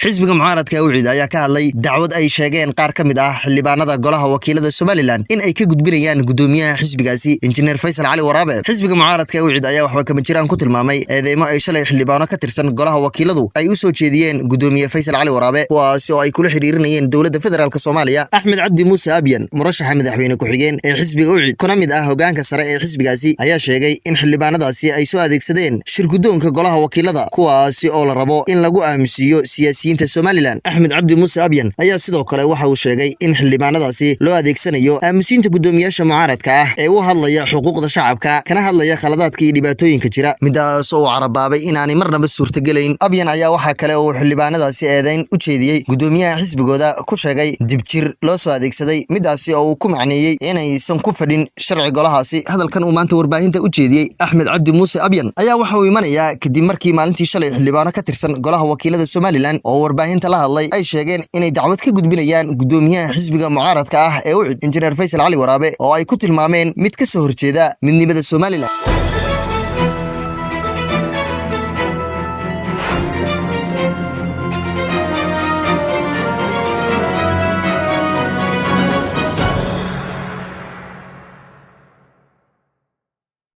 xisbiga mucaaradka UCID ayaa ka hadlay dacwad ay sheegeen qaar ka mid ah xildhibaanada golaha wakiilada Somaliland in ay ka gudbinayaan gudoomiyaha xisbigaasi Engineer Faisal Cali Waraabe. xisbiga mucaaradka UCID ayaa waxba kama jiraan ku tilmaamay eedeymo ay shalay xildhibaano ka tirsan golaha wakiiladu ay u soo jeediyeen gudoomiyaha Faisal Cali Waraabe kuwaas oo ay kula xiriirinayeen dowladda federaalka Soomaaliya Axmed Cabdi Muuse Abyan murashaxa madaxweyne ku xigeen ee xisbiga UCID kuna mid ah hogaanka sare ee xisbigaasi ayaa sheegay in xildhibaanadaasi ay soo adeegsadeen shirgudoonka golaha wakiilada kuwaas oo la rabo in lagu aaminsiyo siyaasiyiinta Somaliland. Axmed Cabdi Muuse Abyan ayaa sidoo kale waxa uu sheegay in xildhibaanadaasi loo adeegsanayo aaminsiinta gudoomiyaasha mucaaradka ah ee u hadlaya xuquuqda shacabka kana hadlaya khaladaadka iyo dhibaatooyinka jira midaas oo carabaabay inaanay marnaba suurtagelayn. Abyan ayaa waxa kale oo xildhibaanadaasi eedeyn u jeediyay gudoomiyaha xisbigooda ku sheegay dibjir loo soo adeegsaday midaas oo uu ku macneeyay inaysan ku fadhin sharci golahaasi. hadalkan uu maanta warbaahinta u jeediyay Axmed Cabdi Muuse Abyan ayaa waxa uu imanayaa kadib markii maalintii shalay xildhibaano ka tirsan golaha wakiilada Somaliland oo warbaahinta la hadlay ay sheegeen inay dacwad ka gudbinayaan gudoomiyaha xisbiga mucaaradka ah ee UCID Engineer Faisal Cali Waraabe oo ay ku tilmaameen mid ka soo horjeeda midnimada Somaliland.